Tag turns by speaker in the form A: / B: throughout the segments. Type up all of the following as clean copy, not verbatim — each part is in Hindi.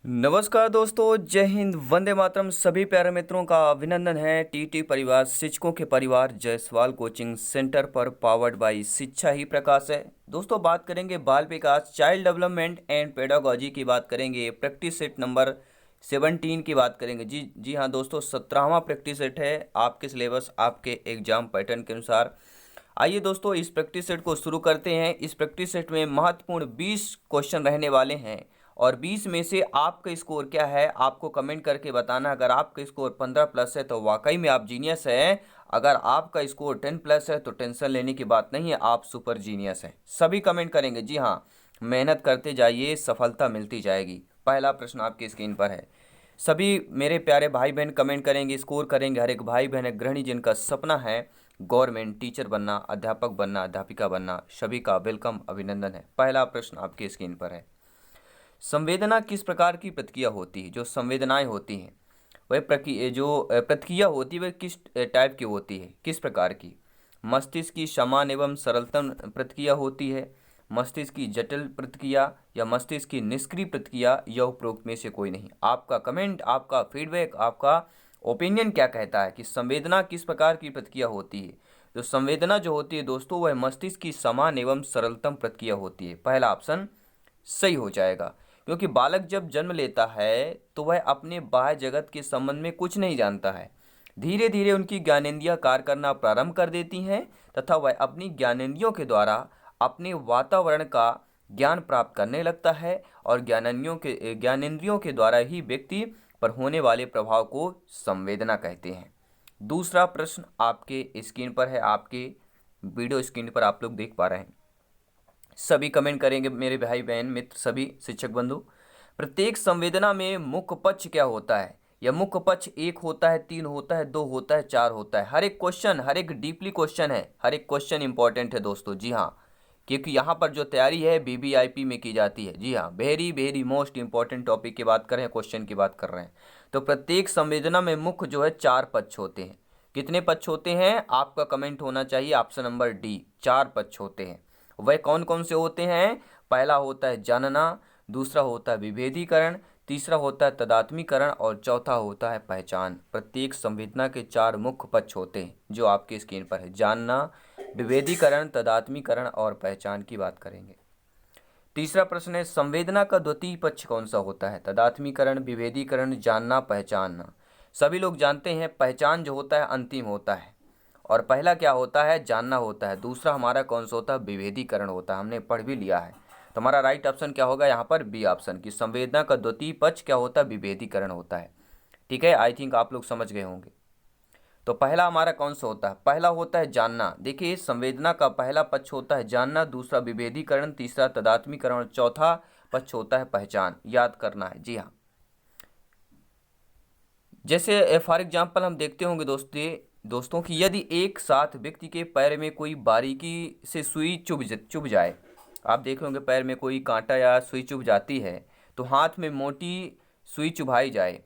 A: नमस्कार दोस्तों, जय हिंद, वंदे मातरम। सभी प्यारे मित्रों का अभिनंदन है। टीटी परिवार, शिक्षकों के परिवार, जायसवाल कोचिंग सेंटर पर पावर्ड बाय शिक्षा ही प्रकाश है। दोस्तों, बात करेंगे बाल विकास, चाइल्ड डेवलपमेंट एंड पेडागोजी की बात करेंगे। प्रैक्टिस सेट नंबर 17 की बात करेंगे। जी हाँ दोस्तों, 17वां प्रैक्टिस सेट है आपके सिलेबस, आपके एग्जाम पैटर्न के अनुसार। आइए दोस्तों, इस प्रैक्टिस सेट को शुरू करते हैं। इस प्रैक्टिस सेट में महत्वपूर्ण 20 क्वेश्चन रहने वाले हैं और 20 में से आपका स्कोर क्या है आपको कमेंट करके बताना। अगर आपका स्कोर 15 प्लस है तो वाकई में आप जीनियस हैं। अगर आपका स्कोर 10 प्लस है तो टेंशन लेने की बात नहीं है, आप सुपर जीनियस हैं। सभी कमेंट करेंगे। जी हाँ, मेहनत करते जाइए, सफलता मिलती जाएगी। पहला प्रश्न आपकी स्क्रीन पर है। सभी मेरे प्यारे भाई बहन कमेंट करेंगे, स्कोर करेंगे। हर एक भाई बहन, गृहिणी जिनका सपना है गवर्नमेंट टीचर बनना, अध्यापक बनना, अध्यापिका बनना, सभी का वेलकम, अभिनंदन है। पहला प्रश्न आपकी स्क्रीन पर है। संवेदना किस प्रकार की प्रतिक्रिया होती है? जो संवेदनाएं होती हैं वह प्रतिक्रिया होती है वह किस टाइप की होती है, किस प्रकार की? मस्तिष्क की समान एवं सरलतम प्रतिक्रिया होती है, मस्तिष्क की जटिल प्रतिक्रिया, या मस्तिष्क की निष्क्रिय प्रतिक्रिया, या उपरोक्त में से कोई नहीं। आपका कमेंट, आपका फीडबैक, आपका ओपिनियन क्या कहता है कि संवेदना किस प्रकार की प्रतिक्रिया होती है? तो संवेदना जो होती है दोस्तों वह मस्तिष्क की समान एवं सरलतम प्रतिक्रिया होती है। पहला ऑप्शन सही हो जाएगा, क्योंकि बालक जब जन्म लेता है तो वह अपने बाह्य जगत के संबंध में कुछ नहीं जानता है। धीरे धीरे उनकी ज्ञानेंद्रियां कार्य करना प्रारंभ कर देती हैं तथा वह अपनी ज्ञानेंद्रियों के द्वारा अपने वातावरण का ज्ञान प्राप्त करने लगता है और ज्ञानेंद्रियों के द्वारा ही व्यक्ति पर होने वाले प्रभाव को संवेदना कहते हैं। दूसरा प्रश्न आपके स्क्रीन पर है, आपके वीडियो स्क्रीन पर आप लोग देख पा रहे हैं। सभी कमेंट करेंगे मेरे भाई बहन मित्र, सभी शिक्षक बंधु। प्रत्येक संवेदना में मुख्य पक्ष क्या होता है? यह मुख्य पक्ष 1 होता है, 3 होता है, 2 होता है, 4 होता है। हर एक क्वेश्चन, हर एक डीपली क्वेश्चन है, हर एक क्वेश्चन इंपॉर्टेंट है दोस्तों। जी हाँ, क्योंकि यहाँ पर जो तैयारी है वीवीआईपी में की जाती है। जी हाँ, very very most important topic की बात कर रहे हैं, क्वेश्चन की बात कर रहे हैं। तो प्रत्येक संवेदना में मुख्य जो है 4 पक्ष होते हैं। कितने पक्ष होते हैं? आपका कमेंट होना चाहिए ऑप्शन नंबर डी, 4 पक्ष होते हैं। वह कौन कौन से होते हैं? पहला होता है जानना, दूसरा होता है विभेदीकरण, तीसरा होता है तदात्मीकरण और चौथा होता है पहचान। प्रत्येक संवेदना के 4 मुख्य पक्ष होते हैं जो आपकी स्क्रीन पर है। जानना, विभेदीकरण, तदात्मीकरण और पहचान की बात करेंगे। तीसरा प्रश्न है, संवेदना का द्वितीय पक्ष कौन सा होता है? तदात्मीकरण, विभेदीकरण, जानना, पहचानना। सभी लोग जानते हैं पहचान जो होता है अंतिम होता है और पहला क्या होता है? जानना होता है। दूसरा हमारा कौन सा होता है? विभेदीकरण होता है, हमने पढ़ भी लिया है। तो हमारा राइट ऑप्शन क्या होगा यहाँ पर? बी ऑप्शन की संवेदना का द्वितीय पक्ष क्या होता है? विभेदीकरण होता है। ठीक है, आई थिंक आप लोग समझ गए होंगे। तो पहला हमारा कौन सा होता है? पहला होता है जानना। देखिए, संवेदना का पहला पक्ष होता है जानना, दूसरा विभेदीकरण, तीसरा तदात्मीकरण और चौथा पक्ष होता है पहचान। याद करना है। जी हाँ, जैसे फॉर एग्जाम्पल हम देखते होंगे दोस्तों कि यदि एक साथ व्यक्ति के पैर में कोई बारीकी से सुई चुभ जाए, आप देखे होंगे पैर में कोई कांटा या सुई चुभ जाती है तो हाथ में मोटी सुई चुभाई जाए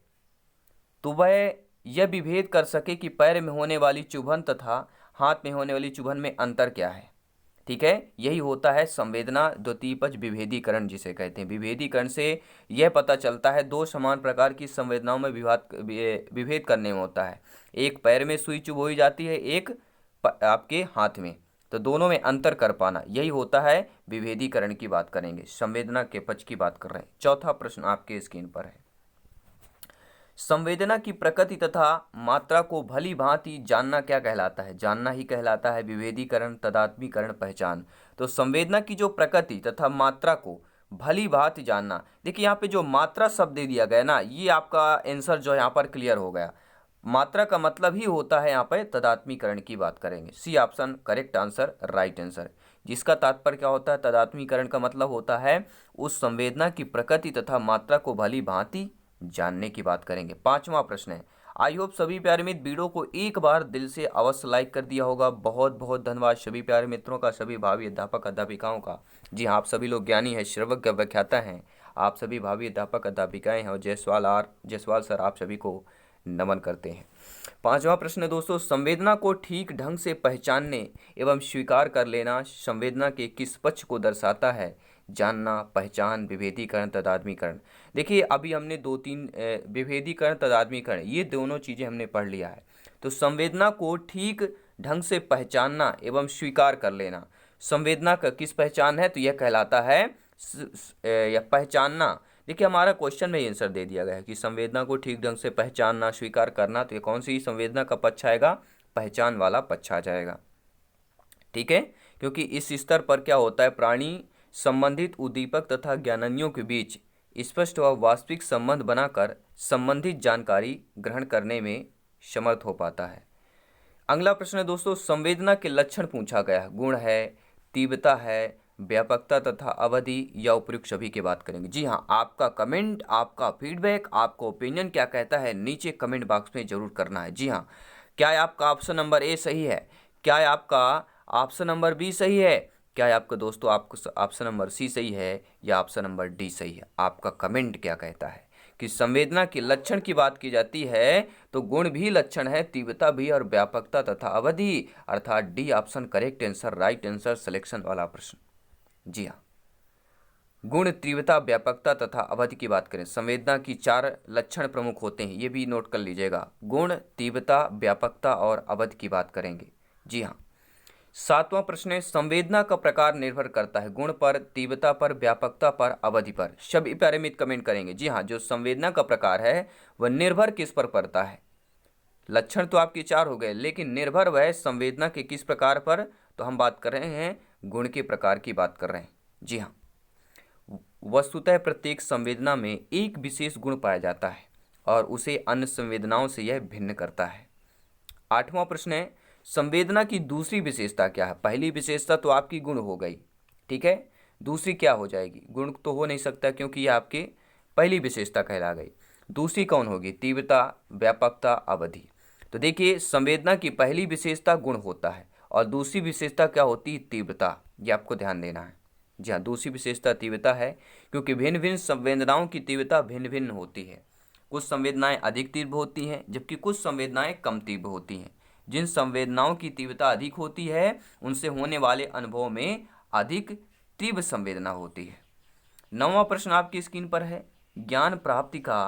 A: तो वह यह विभेद कर सके कि पैर में होने वाली चुभन तथा हाथ में होने वाली चुभन में अंतर क्या है। ठीक है, यही होता है संवेदना द्वितीय पक्ष विभेदीकरण जिसे कहते हैं। विभेदीकरण से यह पता चलता है दो समान प्रकार की संवेदनाओं में विभेद करने में होता है। एक पैर में सुई चुभोई जाती है, एक आपके हाथ में, तो दोनों में अंतर कर पाना, यही होता है विभेदीकरण की बात करेंगे। संवेदना के पक्ष की बात कर रहे हैं। चौथा प्रश्न आपके स्क्रीन पर है। संवेदना की प्रकृति तथा मात्रा को भली भांति जानना क्या कहलाता है? जानना ही कहलाता है। विभेदीकरण, तदात्मीकरण, पहचान। तो संवेदना की जो प्रकृति तथा मात्रा को भली भांति जानना, देखिए यहाँ पे जो मात्रा शब्द दे दिया गया ना, ये आपका आंसर जो यहाँ पर क्लियर हो गया। मात्रा का मतलब ही होता है यहाँ पर तदात्मीकरण की बात करेंगे। C option correct answer, right answer. जिसका तात्पर्य क्या होता है? तदात्मीकरण का मतलब होता है उस संवेदना की प्रकृति तथा मात्रा को भली भांति जानने की बात करेंगे। पांचवा प्रश्न है। आई होप सभी प्यारे मित्र वीडियो को एक बार दिल से अवश्य लाइक कर दिया होगा। बहुत बहुत धन्यवाद सभी प्यारे मित्रों का, सभी भावी अध्यापक अध्यापिकाओं का। जी हाँ, आप सभी लोग ज्ञानी हैं, श्रवज्ञ व्याख्याता हैं, आप सभी भावी अध्यापक अध्यापिकाएं हैं और जायसवाल सर आप सभी को नमन करते हैं। पांचवा प्रश्न है दोस्तों, संवेदना को ठीक ढंग से पहचानने एवं स्वीकार कर लेना संवेदना के किस पक्ष को दर्शाता है? जानना, पहचान, विभेदीकरण, तदात्मीकरण। देखिए अभी हमने दो तीन विभेदीकरण, तदात्मीकरण, ये दोनों चीज़ें हमने पढ़ लिया है। तो संवेदना को ठीक ढंग से पहचानना एवं स्वीकार कर लेना। संवेदना का किस पहचान है, तो यह कहलाता है या पहचानना। देखिए हमारा क्वेश्चन में आंसर दे दिया गया है कि संवेदना को ठीक ढंग से पहचानना, स्वीकार करना, तो ये कौन सी संवेदना का पक्ष आएगा, पहचान वाला पक्ष आ जाएगा। ठीक है, क्योंकि इस स्तर पर क्या होता है, प्राणी संबंधित उद्दीपक तथा ज्ञानेंद्रियों के बीच स्पष्ट व वास्तविक संबंध बनाकर संबंधित जानकारी ग्रहण करने में समर्थ हो पाता है। अगला प्रश्न है दोस्तों, संवेदना के लक्षण पूछा गया है। गुण है, तीव्रता है, व्यापकता तथा अवधि या उपयुक्त सभी की बात करेंगे। जी हाँ, आपका कमेंट, आपका फीडबैक, आपका ओपिनियन क्या कहता है, नीचे कमेंट बॉक्स में जरूर करना है। जी हाँ, क्या आपका ऑप्शन नंबर ए सही है, क्या आपका ऑप्शन नंबर बी सही है, क्या आपका दोस्तों आपका ऑप्शन नंबर सी सही है या ऑप्शन नंबर डी सही है। आपका कमेंट क्या कहता है कि संवेदना के लक्षण की बात की जाती है तो गुण भी लक्षण है, तीव्रता भी और व्यापकता तथा अवधि, अर्थात D option correct answer, right answer, selection वाला प्रश्न। जी हाँ, गुण, तीव्रता, व्यापकता तथा अवधि की बात करें, संवेदना की 4 लक्षण प्रमुख होते हैं, ये भी नोट कर लीजिएगा। गुण, तीव्रता, व्यापकता और अवधि की बात करेंगे। जी हाँ, 7वां प्रश्न है, संवेदना का प्रकार निर्भर करता है गुण पर, तीव्रता पर, व्यापकता पर, अवधि पर। सभी प्यारे मित्र कमेंट करेंगे। जी हाँ, जो संवेदना का प्रकार है वह निर्भर किस पर करता है। लक्षण तो आपके 4 हो गए, लेकिन निर्भर वह संवेदना के किस प्रकार पर, तो हम बात कर रहे हैं गुण के प्रकार की बात कर रहे हैं। जी हाँ, वस्तुतः प्रत्येक संवेदना में एक विशेष गुण पाया जाता है और उसे अन्य संवेदनाओं से यह भिन्न करता है। 8वां प्रश्न है, संवेदना की दूसरी विशेषता क्या है। पहली विशेषता तो आपकी गुण हो गई, ठीक है, दूसरी क्या हो जाएगी, गुण तो हो नहीं सकता क्योंकि यह आपकी पहली विशेषता कहला गई। दूसरी कौन होगी, तीव्रता, व्यापकता, अवधि। तो देखिए संवेदना की पहली विशेषता गुण होता है और दूसरी विशेषता क्या होती है, तीव्रता। ये आपको ध्यान देना है। जी हाँ, दूसरी विशेषता तीव्रता है क्योंकि भिन्न भिन्न संवेदनाओं की तीव्रता भिन्न भिन्न होती है। कुछ संवेदनाएं अधिक तीव्र होती हैं जबकि कुछ संवेदनाएं कम तीव्र होती हैं। जिन संवेदनाओं की तीव्रता अधिक होती है उनसे होने वाले अनुभव में अधिक तीव्र संवेदना होती है। 9वां प्रश्न आपकी स्क्रीन पर है, ज्ञान प्राप्ति का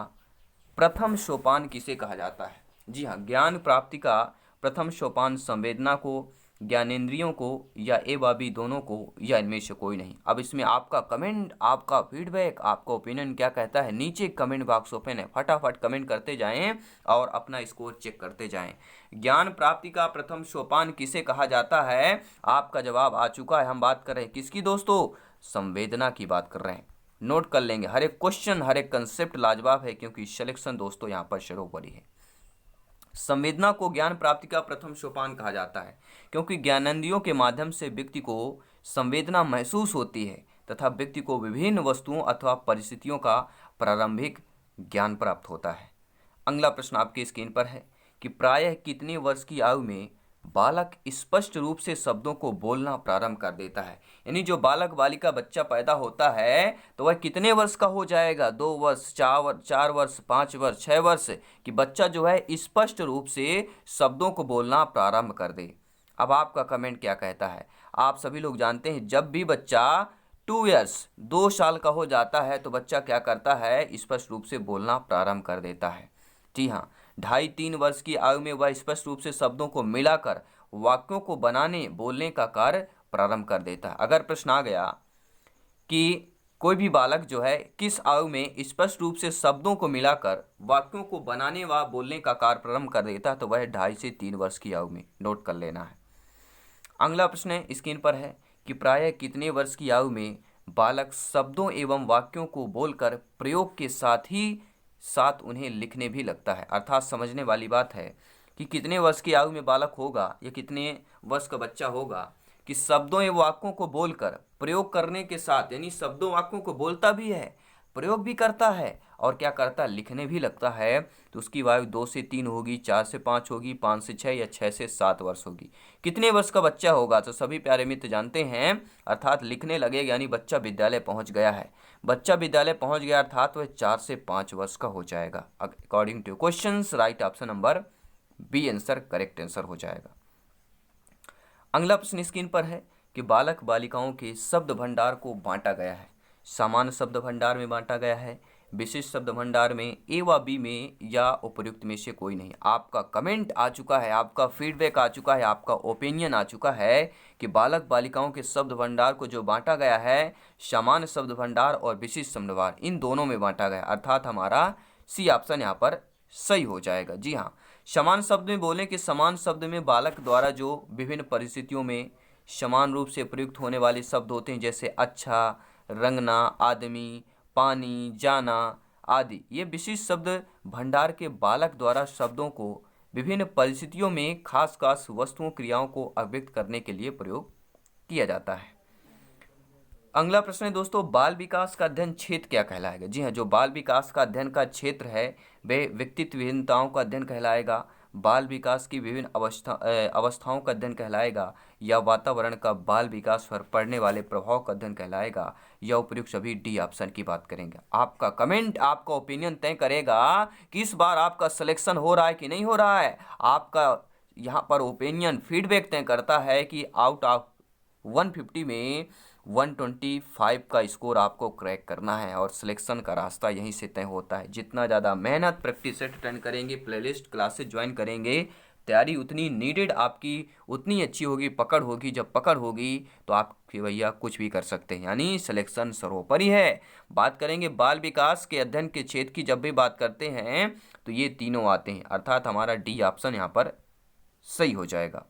A: प्रथम सोपान किसे कहा जाता है। जी हाँ, ज्ञान प्राप्ति का प्रथम सोपान संवेदना को, ज्ञानेंद्रियों को या ए व बी दोनों को या इनमें से कोई नहीं। अब इसमें आपका कमेंट, आपका फीडबैक, आपका ओपिनियन क्या कहता है, नीचे कमेंट बॉक्स ओपन है, फटाफट कमेंट करते जाएं और अपना स्कोर चेक करते जाएं। ज्ञान प्राप्ति का प्रथम सोपान किसे कहा जाता है, आपका जवाब आ चुका है। हम बात कर रहे हैं किसकी दोस्तों, संवेदना की बात कर रहे हैं। नोट कर लेंगे, हर एक क्वेश्चन, हर एक कंसेप्ट लाजवाब है क्योंकि सिलेक्शन दोस्तों यहाँ पर सर्वोपरि है। संवेदना को ज्ञान प्राप्ति का प्रथम सोपान कहा जाता है क्योंकि ज्ञानेंद्रियों के माध्यम से व्यक्ति को संवेदना महसूस होती है तथा व्यक्ति को विभिन्न वस्तुओं अथवा परिस्थितियों का प्रारंभिक ज्ञान प्राप्त होता है। अगला प्रश्न आपकी स्क्रीन पर है कि प्रायः कितने वर्ष की आयु में बालक स्पष्ट रूप से शब्दों को बोलना प्रारंभ कर देता है। यानी जो बालक बालिका बच्चा पैदा होता है तो वह कितने वर्ष का हो जाएगा, 2 वर्ष, 4 वर्ष, 5 वर्ष, 6 वर्ष कि बच्चा जो है स्पष्ट रूप से शब्दों को बोलना प्रारंभ कर दे। अब आपका कमेंट क्या कहता है। आप सभी लोग जानते हैं जब भी बच्चा 2 ईयर्स 2 साल का हो जाता है तो बच्चा क्या करता है, स्पष्ट रूप से बोलना प्रारंभ कर देता है। जी हाँ, 2.5-3 वर्ष की आयु में वह स्पष्ट रूप से शब्दों को मिलाकर वाक्यों को बनाने बोलने का कार्य प्रारंभ कर देता है। अगर प्रश्न आ गया कि कोई भी बालक जो है किस आयु में स्पष्ट रूप से शब्दों को मिलाकर वाक्यों को बनाने व बोलने का कार्य प्रारंभ कर देता है तो वह 2.5 से 3 वर्ष की आयु में। नोट कर लेना है। अगला प्रश्न स्क्रीन पर है कि प्रायः कितने वर्ष की आयु में बालक शब्दों एवं वाक्यों को बोलकर प्रयोग के साथ उन्हें लिखने भी लगता है। अर्थात समझने वाली बात है कि कितने वर्ष की आयु में बालक होगा या कितने वर्ष का बच्चा होगा कि शब्दों एवं वाक्यों को बोलकर प्रयोग करने के साथ, यानी शब्दों वाक्यों को बोलता भी है, प्रयोग भी करता है और क्या करता है, लिखने भी लगता है। तो उसकी आयु 2 से 3 होगी, 4 से 5 होगी, 5 से 6 या 6 से 7 वर्ष होगी। कितने वर्ष का बच्चा होगा, तो सभी प्यारे मित्र जानते हैं, अर्थात लिखने लगेगा यानी बच्चा विद्यालय पहुंच गया है। बच्चा विद्यालय पहुंच गया अर्थात वह 4 से 5 वर्ष का हो जाएगा। According to question right option number B answer correct answer हो जाएगा। अगला प्रश्न स्क्रीन पर है कि बालक बालिकाओं के शब्द भंडार को बांटा गया है। सामान्य शब्द भंडार में बांटा गया है, विशिष्ट शब्द भंडार में ए व बी में, या उपर्युक्त में से कोई नहीं। आपका कमेंट आ चुका है, आपका फीडबैक आ चुका है, आपका ओपिनियन आ चुका है कि बालक बालिकाओं के शब्द भंडार को जो बांटा गया है, सामान्य शब्द भंडार और विशिष्ट शब्द भंडार, इन दोनों में बांटा गया, अर्थात हमारा सी ऑप्शन यहाँ पर सही हो जाएगा। जी हाँ, समान शब्द में बोलें कि समान शब्द में बालक द्वारा जो विभिन्न परिस्थितियों में समान रूप से प्रयुक्त होने वाले शब्द होते हैं, जैसे अच्छा, रंगना, आदमी, पानी, जाना आदि, ये विशिष्ट शब्द भंडार के बालक द्वारा शब्दों को विभिन्न परिस्थितियों में खास खास वस्तुओं क्रियाओं को अभिव्यक्त करने के लिए प्रयोग किया जाता है। अगला प्रश्न है दोस्तों, बाल विकास का अध्ययन क्षेत्र क्या कहलाएगा? जी हाँ, जो बाल विकास का अध्ययन का क्षेत्र है वह व्यक्तित्व विभिन्नताओं का अध्ययन कहलाएगा, बाल विकास की विभिन्न अवस्थाओं का अध्ययन कहलाएगा, या वातावरण का बाल विकास पर पड़ने वाले प्रभाव का अध्ययन कहलाएगा, या उपयुक्त सभी डी ऑप्शन की बात करेंगे। आपका कमेंट, आपका ओपिनियन तय करेगा कि इस बार आपका सिलेक्शन हो रहा है कि नहीं हो रहा है। आपका यहाँ पर ओपिनियन फीडबैक तय करता है कि आउट ऑफ 150 में 125 का स्कोर आपको क्रैक करना है, और सिलेक्शन का रास्ता यहीं से तय होता है। जितना ज़्यादा मेहनत, प्रैक्टिस सेट अटेंड करेंगे, प्लेलिस्ट क्लासेस ज्वाइन करेंगे, तैयारी उतनी नीडेड आपकी उतनी अच्छी होगी, पकड़ होगी। जब पकड़ होगी तो आप फिर भैया कुछ भी कर सकते हैं, यानी सिलेक्शन सर्वोपरि है। बात करेंगे बाल विकास के अध्ययन के क्षेत्र की, जब भी बात करते हैं तो ये तीनों आते हैं, अर्थात हमारा डी ऑप्शन यहाँ पर सही हो जाएगा।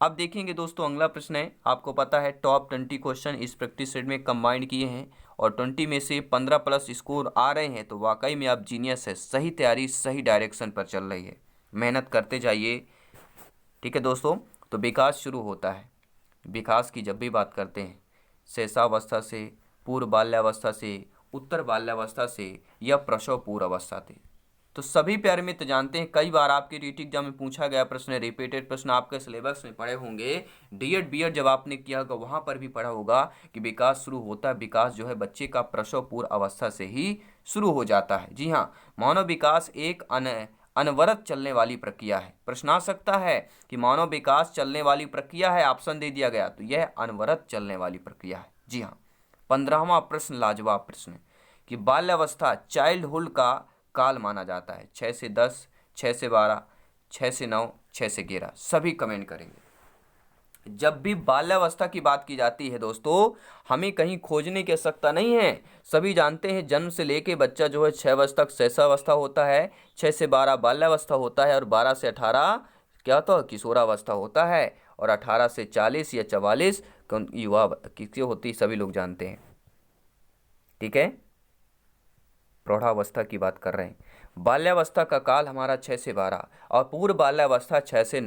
A: अब देखेंगे दोस्तों, अगला प्रश्न है, आपको पता है टॉप 20 क्वेश्चन इस प्रैक्टिस सेट में कंबाइंड किए हैं और 20 में से 15 प्लस स्कोर आ रहे हैं, तो वाकई में आप जीनियस है। सही तैयारी सही डायरेक्शन पर चल रही है, मेहनत करते जाइए। ठीक है दोस्तों, तो विकास शुरू होता है। विकास की जब भी बात करते हैं, शैशवावस्था से, पूर्व बाल्यावस्था से, उत्तर बाल्यावस्था से, या प्रसव पूर्व अवस्था से, तो सभी प्यारे मित्र जानते हैं, कई बार आपके रीट एग्जाम में पूछा गया प्रश्न, रिपीटेड प्रश्न आपके सिलेबस में पढ़े होंगे। डीएड बीएड जब आपने किया होगा वहाँ पर भी पढ़ा होगा कि विकास शुरू होता है, विकास जो है बच्चे का प्रसव पूर्व अवस्था से ही शुरू हो जाता है। जी हाँ, मानव विकास एक अनवरत चलने वाली प्रक्रिया है। प्रश्न आ सकता है कि मानव विकास चलने वाली प्रक्रिया है, ऑप्शन दे दिया गया, तो यह अनवरत चलने वाली प्रक्रिया है। जी हाँ। 15वां प्रश्न लाजवाब प्रश्न है कि बाल्यावस्था चाइल्डहुड का काल माना जाता है। 6 से 10, 6 से 12, 6 से 9, 6 से 11, सभी कमेंट करेंगे। जब भी बाल्यावस्था की बात की जाती है दोस्तों, हमें कहीं खोजने की आवश्यकता नहीं है। सभी जानते हैं जन्म से लेके बच्चा जो है 6 वर्ष तक शैशवावस्था होता है, 6 से 12 बाल्यावस्था होता है, और 12 से 18 क्या होता है, किशोरावस्था होता है, और 18 से 40 या 44 युवा किसकी होती है, सभी लोग जानते हैं। ठीक है, प्रौढ़ावस्था की बात कर रहे हैं। बाल्यावस्था का काल हमारा 6 से 12, और पूर्व बाल्यावस्था 6 से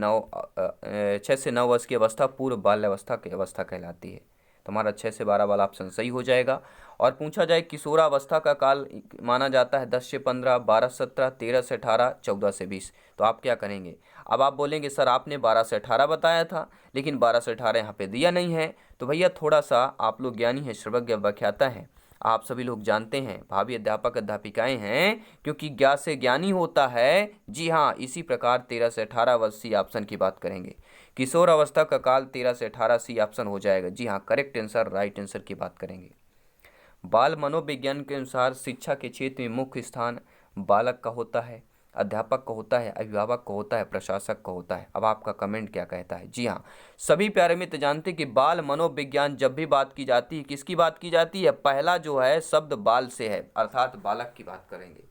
A: 9 वर्ष की अवस्था पूर्व बाल्यावस्था की अवस्था कहलाती है। तो हमारा 6 से 12 वाला ऑप्शन सही हो जाएगा। और पूछा जाए किशोरावस्था का काल माना जाता है 10 से 15, 12 से 17, 13 से 18, 14 से 20, तो आप क्या करेंगे? अब आप बोलेंगे सर आपने 12 से 18 बताया था, लेकिन 12 से 18 यहाँ पे दिया नहीं है। तो भैया थोड़ा सा आप लोग ज्ञानी हैं, सर्वज्ञ व्याख्याता हैं, आप सभी लोग जानते हैं, भावी अध्यापक अध्यापिकाएं हैं, क्योंकि ज्ञान से ज्ञानी होता है। जी हाँ, इसी प्रकार 13 से 18 वर्ष सी ऑप्शन की बात करेंगे। किशोर अवस्था का काल 13 से 18 सी ऑप्शन हो जाएगा। जी हाँ, करेक्ट आंसर, राइट आंसर की बात करेंगे। बाल मनोविज्ञान के अनुसार शिक्षा के क्षेत्र में मुख्य स्थान बालक का होता है, अध्यापक का होता है, अभिभावक का होता है, प्रशासक का होता है। अब आपका कमेंट क्या कहता है? जी हाँ, सभी प्यारे मित्र जानते हैं कि बाल मनोविज्ञान जब भी बात की जाती है, किसकी बात की जाती है? पहला जो है शब्द बाल से है, अर्थात बालक की बात करेंगे,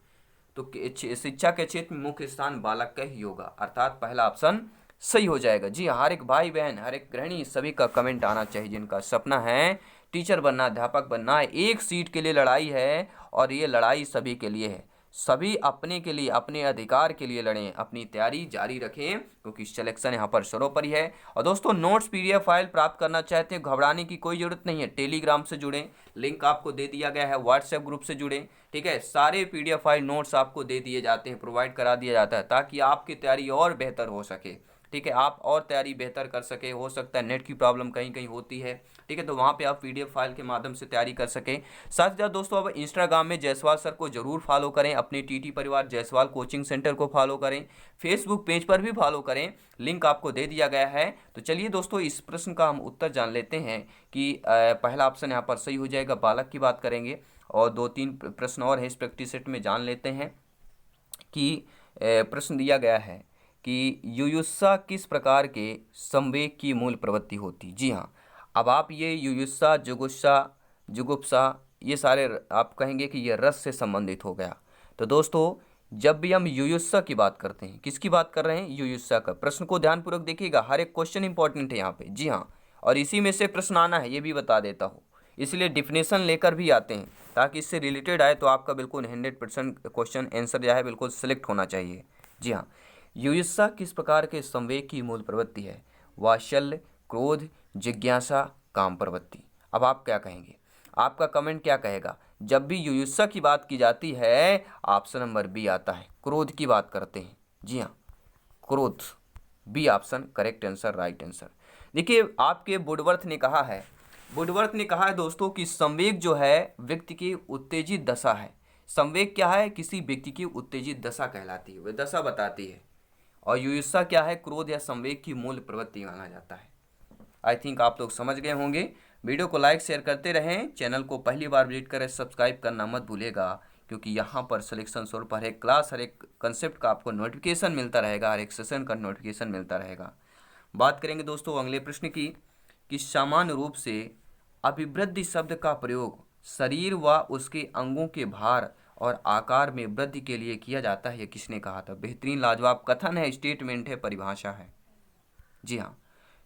A: तो शिक्षा के क्षेत्र में मुख्य स्थान बालक का ही होगा, अर्थात पहला ऑप्शन सही हो जाएगा। जी हाँ, हर एक भाई बहन, हर एक गृहिणी, सभी का कमेंट आना चाहिए जिनका सपना है टीचर बनना, अध्यापक बनना है। एक सीट के लिए लड़ाई है, और ये लड़ाई सभी के लिए है। सभी अपने के लिए, अपने अधिकार के लिए लड़ें, अपनी तैयारी जारी रखें, क्योंकि सिलेक्शन यहाँ पर सर्वोपरि है। और दोस्तों, नोट्स पीडीएफ फाइल प्राप्त करना चाहते हैं, घबराने की कोई ज़रूरत नहीं है। टेलीग्राम से जुड़ें, लिंक आपको दे दिया गया है, व्हाट्सएप ग्रुप से जुड़ें। ठीक है, सारे पीडीएफ फाइल नोट्स आपको दे दिए जाते हैं, प्रोवाइड करा दिया जाता है, ताकि आपकी तैयारी और बेहतर हो सके। ठीक है, आप और तैयारी बेहतर कर सके। हो सकता है नेट की प्रॉब्लम कहीं कहीं होती है, ठीक है, तो वहाँ पे आप PDF फाइल के माध्यम से तैयारी कर सकें। साथ ही साथ दोस्तों अब इंस्टाग्राम में जायसवाल सर को जरूर फॉलो करें, अपने TT परिवार जायसवाल कोचिंग सेंटर को फॉलो करें, फेसबुक पेज पर भी फॉलो करें, लिंक आपको दे दिया गया है। तो चलिए दोस्तों इस प्रश्न का हम उत्तर जान लेते हैं कि पहला ऑप्शन यहाँ पर सही हो जाएगा, बालक की बात करेंगे, और 2-3 प्रश्न और है इस प्रैक्टिस सेट में जान लेते हैं कि प्रश्न दिया गया है कि युयुत्सा किस प्रकार के संवेग की मूल प्रवृत्ति होती। जी हाँ, अब आप ये युयुत्सा, जुगुप्सा, जुगुप्सा ये सारे आप कहेंगे कि ये रस से संबंधित हो गया। तो दोस्तों जब भी हम युयुत्सा की बात करते हैं, किसकी बात कर रहे हैं, युयुत्सा का। प्रश्न को ध्यानपूर्वक देखिएगा, हर एक क्वेश्चन इंपॉर्टेंट है यहाँ पे। जी हाँ, और इसी में से प्रश्न आना है ये भी बता देता हूँ, इसलिए डिफिनेशन लेकर भी आते हैं ताकि इससे रिलेटेड आए तो आपका बिल्कुल 100% क्वेश्चन आंसर जो है बिल्कुल सिलेक्ट होना चाहिए। जी हाँ, युयुत्सा किस प्रकार के संवेग की मूल प्रवृत्ति है, वात्सल्य, क्रोध, जिज्ञासा, काम प्रवृत्ति। अब आप क्या कहेंगे, आपका कमेंट क्या कहेगा। जब भी युयुत्सा की बात की जाती है ऑप्शन नंबर बी आता है, क्रोध की बात करते हैं। जी हाँ, क्रोध, B option correct answer, right answer. देखिए आपके वुडवर्थ ने कहा है दोस्तों कि संवेग जो है व्यक्ति की उत्तेजित दशा है। संवेग क्या है, किसी व्यक्ति की उत्तेजित दशा कहलाती है, वह दशा बताती है। और युयुत्सा क्या है, क्रोध या संवेग की मूल प्रवृत्ति माना जाता है। आई थिंक आप लोग समझ गए होंगे। वीडियो को लाइक शेयर करते रहें, चैनल को पहली बार विजिट करें सब्सक्राइब करना मत भूलेगा, क्योंकि यहाँ पर सिलेक्शन स्वरूप हर एक क्लास, हर एक कंसेप्ट का आपको नोटिफिकेशन मिलता रहेगा, हर एक सेशन का नोटिफिकेशन मिलता रहेगा। बात करेंगे दोस्तों अगले प्रश्न की कि सामान्य रूप से अभिवृद्धि शब्द का प्रयोग शरीर व उसके अंगों के भार और आकार में वृद्धि के लिए किया जाता है, यह किसने कहा था। बेहतरीन लाजवाब कथन है, स्टेटमेंट है, परिभाषा है। जी हाँ,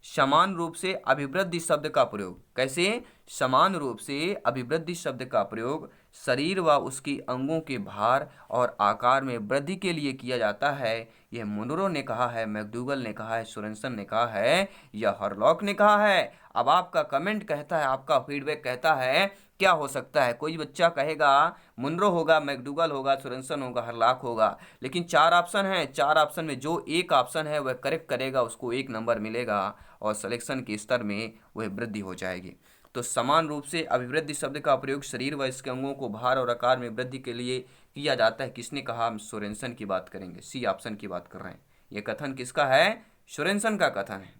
A: समान रूप से अभिवृद्धि शब्द का प्रयोग कैसे, समान रूप से अभिवृद्धि शब्द का प्रयोग शरीर व उसके अंगों के भार और आकार में वृद्धि के लिए किया जाता है। यह मुनरो ने कहा है, मैकडूगल ने कहा है, सोरेनसन ने कहा है, या हरलॉक ने कहा है। अब आपका कमेंट कहता है, आपका फीडबैक कहता है क्या हो सकता है। कोई बच्चा कहेगा मुनरो होगा, मैकडूगल होगा, सोरेनसन होगा, हरलॉक होगा, लेकिन 4 ऑप्शन हैं, 4 ऑप्शन में जो एक ऑप्शन है वह करेक्ट करेगा उसको 1 नंबर मिलेगा और सिलेक्शन के स्तर में वह वृद्धि हो जाएगी। तो समान रूप से अभिवृद्धि शब्द का प्रयोग शरीर व इसके अंगों को भार और आकार में वृद्धि के लिए किया जाता है, किसने कहा, हम सोरेनसन की बात करेंगे, सी ऑप्शन की बात कर रहे हैं। यह कथन किसका है, सोरेनसन का कथन है।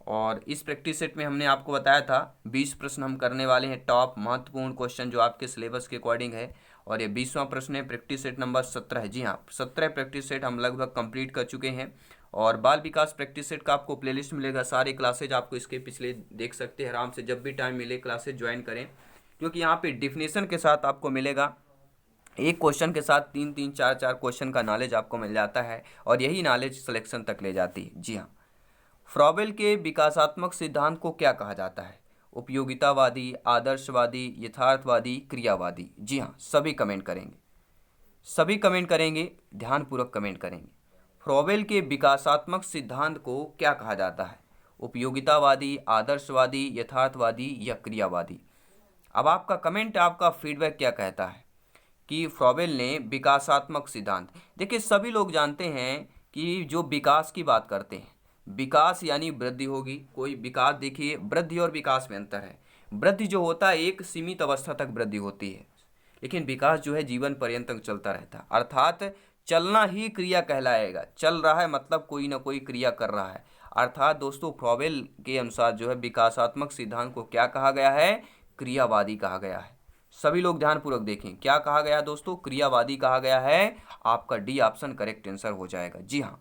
A: और इस प्रैक्टिस सेट में हमने आपको बताया था 20 प्रश्न हम करने वाले हैं, टॉप महत्वपूर्ण क्वेश्चन जो आपके सिलेबस के अकॉर्डिंग है, और ये 20वां प्रश्न है, प्रैक्टिस सेट नंबर 17 है। जी हाँ, 17 प्रैक्टिस सेट हम लगभग कंप्लीट कर चुके हैं। और बाल विकास प्रैक्टिस सेट का आपको प्लेलिस्ट मिलेगा, सारे क्लासेज आपको इसके पिछले देख सकते हैं आराम से, जब भी टाइम मिले क्लासेज ज्वाइन करें, क्योंकि यहाँ पे डिफिनेशन के साथ आपको मिलेगा, एक क्वेश्चन के साथ 3-3, 4-4 क्वेश्चन का नॉलेज आपको मिल जाता है, और यही नॉलेज सिलेक्शन तक ले जाती है। जी हाँ, फ्रॉबेल के विकासात्मक सिद्धांत को क्या कहा जाता है, उपयोगितावादी, आदर्शवादी, यथार्थवादी, क्रियावादी। जी हाँ, सभी कमेंट करेंगे, सभी कमेंट करेंगे, ध्यानपूर्वक कमेंट करेंगे। फ्रॉबेल के विकासात्मक सिद्धांत को क्या कहा जाता है, उपयोगितावादी, आदर्शवादी, यथार्थवादी या क्रियावादी। अब आपका कमेंट, आपका फीडबैक क्या कहता है कि फ्रॉबेल ने विकासात्मक सिद्धांत। देखिए सभी लोग जानते हैं कि जो विकास की बात करते हैं, विकास यानी वृद्धि होगी, कोई विकास, देखिए वृद्धि और विकास में अंतर है। वृद्धि जो होता है एक सीमित अवस्था तक वृद्धि होती है, लेकिन विकास जो है जीवन पर्यंत तक चलता रहता है, अर्थात चलना ही क्रिया कहलाएगा। चल रहा है मतलब कोई ना कोई क्रिया कर रहा है। अर्थात दोस्तों फ्रॉबेल के अनुसार जो है विकासात्मक सिद्धांत को क्या कहा गया है, क्रियावादी कहा गया है। सभी लोग ध्यानपूर्वक देखें, क्या कहा गया दोस्तों, क्रियावादी कहा गया है। आपका डी ऑप्शन करेक्ट आंसर हो जाएगा। जी हाँ,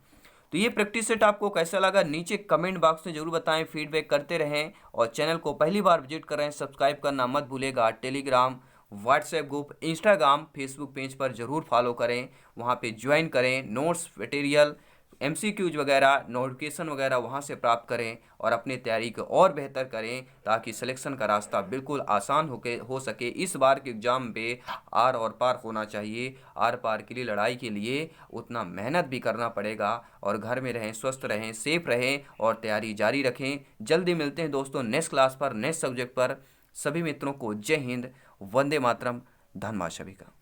A: तो ये प्रैक्टिस सेट आपको कैसा लगा नीचे कमेंट बॉक्स में जरूर बताएं, फीडबैक करते रहें, और चैनल को पहली बार विजिट कर रहे हैं सब्सक्राइब करना मत भूलेगा। Telegram, WhatsApp group, Instagram, Facebook page पर जरूर फॉलो करें, वहाँ पे ज्वाइन करें, नोट्स, मटेरियल, MCQs वगैरह, नोटिफिकेशन वगैरह वहाँ से प्राप्त करें और अपनी तैयारी को और बेहतर करें, ताकि सिलेक्शन का रास्ता बिल्कुल आसान हो सके। इस बार के एग्ज़ाम पे आर और पार होना चाहिए, आर पार के लिए, लड़ाई के लिए उतना मेहनत भी करना पड़ेगा। और घर में रहें, स्वस्थ रहें, सेफ रहें और तैयारी जारी रखें। जल्दी मिलते हैं दोस्तों नेक्स्ट क्लास पर, नेक्स्ट सब्जेक्ट पर। सभी मित्रों को जय हिंद, वंदे मातरम, धन्यवाद सभी का।